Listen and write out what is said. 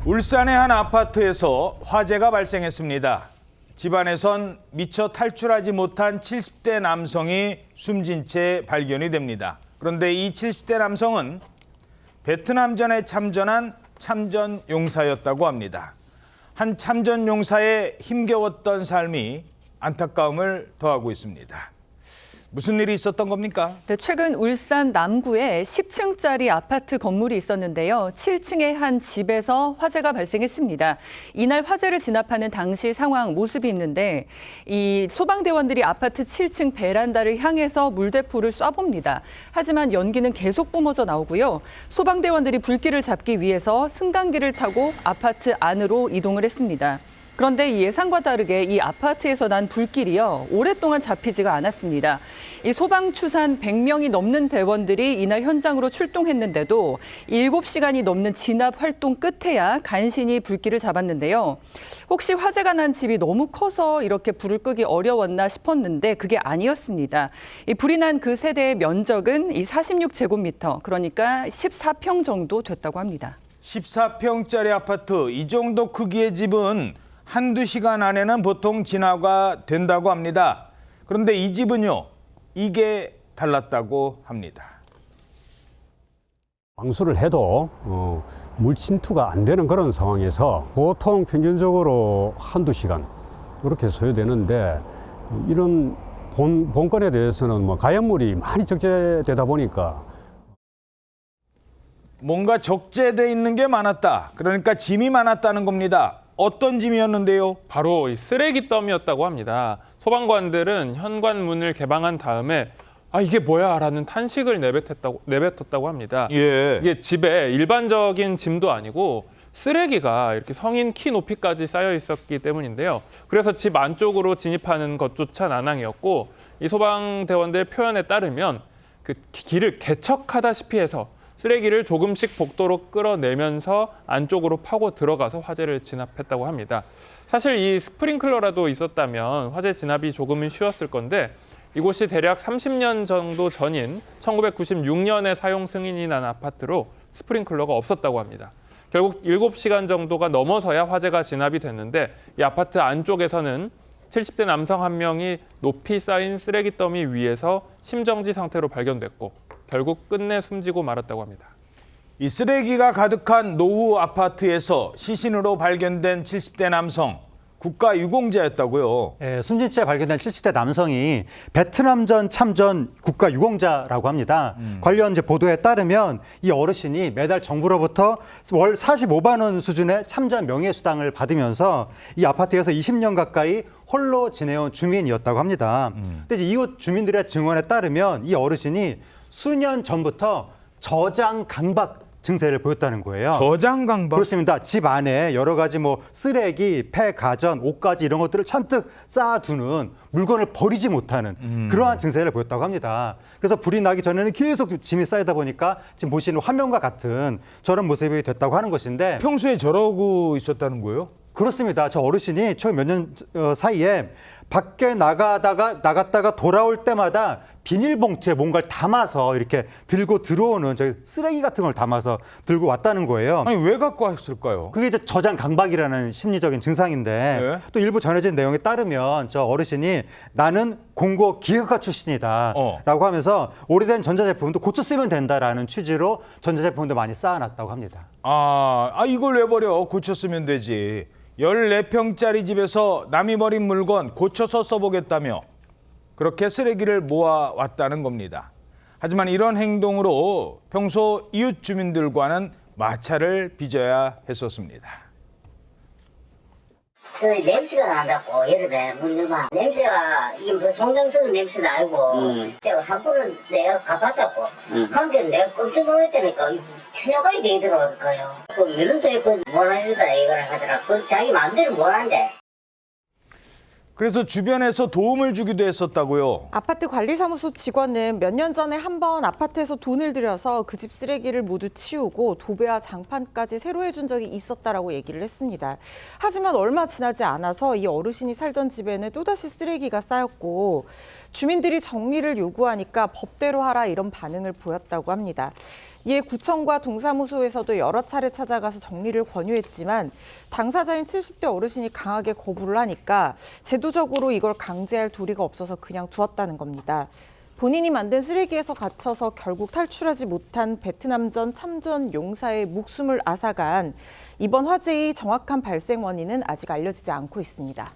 울산의 한 아파트에서 화재가 발생했습니다. 집안에선 미처 탈출하지 못한 70대 남성이 숨진 채 발견이 됩니다. 그런데 이 70대 남성은 베트남전에 참전한 참전 용사였다고 합니다. 한 참전 용사의 힘겨웠던 삶이 안타까움을 더하고 있습니다. 무슨 일이 있었던 겁니까? 네, 최근 울산 남구에 10층짜리 아파트 건물이 있었는데요. 7층의 한 집에서 화재가 발생했습니다. 이날 화재를 진압하는 당시 상황 모습이 있는데 이 소방대원들이 아파트 7층 베란다를 향해서 물대포를 쏴봅니다. 하지만 연기는 계속 뿜어져 나오고요. 소방대원들이 불길을 잡기 위해서 승강기를 타고 아파트 안으로 이동을 했습니다. 그런데 예상과 다르게 이 아파트에서 난 불길이요, 오랫동안 잡히지가 않았습니다. 이 소방추산 100명이 넘는 대원들이 이날 현장으로 출동했는데도 7시간이 넘는 진압 활동 끝에야 간신히 불길을 잡았는데요. 혹시 화재가 난 집이 너무 커서 이렇게 불을 끄기 어려웠나 싶었는데 그게 아니었습니다. 이 불이 난 그 세대의 면적은 이 46제곱미터, 그러니까 14평 정도 됐다고 합니다. 14평짜리 아파트, 이 정도 크기의 집은 한두 시간 안에는 보통 진화가 된다고 합니다. 그런데 이 집은요, 이게 달랐다고 합니다. 방수를 해도 물 침투가 안 되는 그런 상황에서 보통 평균적으로 한두 시간 이렇게 소요되는데, 이런 본건에 대해서는 뭐 가연물이 많이 적재되다 보니까 뭔가 적재돼 있는 게 많았다. 그러니까 짐이 많았다는 겁니다. 어떤 짐이었는데요? 바로 이 쓰레기 더미였다고 합니다. 소방관들은 현관문을 개방한 다음에 이게 뭐야? 라는 탄식을 내뱉었다고 합니다. 예. 이게 집에 일반적인 짐도 아니고 쓰레기가 이렇게 성인 키 높이까지 쌓여 있었기 때문인데요. 그래서 집 안쪽으로 진입하는 것조차 난항이었고, 이 소방대원들 표현에 따르면 그 길을 개척하다시피 해서 쓰레기를 조금씩 복도로 끌어내면서 안쪽으로 파고 들어가서 화재를 진압했다고 합니다. 사실 이 스프링클러라도 있었다면 화재 진압이 조금은 쉬웠을 건데, 이곳이 대략 30년 정도 전인 1996년에 사용 승인이 난 아파트로 스프링클러가 없었다고 합니다. 결국 7시간 정도가 넘어서야 화재가 진압이 됐는데, 이 아파트 안쪽에서는 70대 남성 한 명이 높이 쌓인 쓰레기 더미 위에서 심정지 상태로 발견됐고, 결국 끝내 숨지고 말았다고 합니다. 이 쓰레기가 가득한 노후 아파트에서 시신으로 발견된 70대 남성, 국가유공자였다고요. 예, 숨진 채 발견된 70대 남성이 베트남전 참전 국가유공자라고 합니다. 관련 이제 보도에 따르면 이 어르신이 매달 정부로부터 월 45만 원 수준의 참전 명예수당을 받으면서 이 아파트에서 20년 가까이 홀로 지내온 주민이었다고 합니다. 근데 이제 이웃 주민들의 증언에 따르면 이 어르신이 수년 전부터 저장 강박 증세를 보였다는 거예요. 저장 강박? 그렇습니다. 집 안에 여러 가지 뭐 쓰레기, 폐가전, 옷가지 이런 것들을 잔뜩 쌓아두는, 물건을 버리지 못하는 그러한 증세를 보였다고 합니다. 그래서 불이 나기 전에는 계속 짐이 쌓이다 보니까 지금 보시는 화면과 같은 저런 모습이 됐다고 하는 것인데, 평소에 저러고 있었다는 거예요? 그렇습니다. 저 어르신이 처음 몇 년 사이에 밖에 나갔다가 돌아올 때마다 비닐봉투에 뭔가를 담아서 이렇게 들고 들어오는 저희 쓰레기 같은 걸 담아서 들고 왔다는 거예요. 아니, 왜 갖고 왔을까요? 그게 이제 저장 강박이라는 심리적인 증상인데, 네. 또 일부 전해진 내용에 따르면 저 어르신이 나는 공고 기획학과 출신이다 라고 하면서 오래된 전자제품도 고쳐 쓰면 된다라는 취지로 전자제품도 많이 쌓아놨다고 합니다. 이걸 왜 버려? 고쳐 쓰면 되지. 14평짜리 집에서 남이 버린 물건 고쳐서 써보겠다며 그렇게 쓰레기를 모아왔다는 겁니다. 하지만 이런 행동으로 평소 이웃 주민들과는 마찰을 빚어야 했었습니다. 그 냄새가 난다고, 여름에 문제가 냄새가 이게 뭐 송장스러운 냄새도 아니고 제가 한 번은 내가 가봤다고 한게 내가 깜짝 놀랐다니까. 추녀가이 되더라고요. 그 이런도 있고 뭐라는다 이거를 하더라. 그 자기 마음대로 뭐라는데. 그래서 주변에서 도움을 주기도 했었다고요. 아파트 관리사무소 직원은 몇 년 전에 한 번 아파트에서 돈을 들여서 그 집 쓰레기를 모두 치우고 도배와 장판까지 새로 해준 적이 있었다라고 얘기를 했습니다. 하지만 얼마 지나지 않아서 이 어르신이 살던 집에는 또다시 쓰레기가 쌓였고, 주민들이 정리를 요구하니까 법대로 하라 이런 반응을 보였다고 합니다. 이에 구청과 동사무소에서도 여러 차례 찾아가서 정리를 권유했지만 당사자인 70대 어르신이 강하게 거부를 하니까 제도적으로 이걸 강제할 도리가 없어서 그냥 두었다는 겁니다. 본인이 만든 쓰레기에서 갇혀서 결국 탈출하지 못한 베트남전 참전 용사의 목숨을 앗아간 이번 화재의 정확한 발생 원인은 아직 알려지지 않고 있습니다.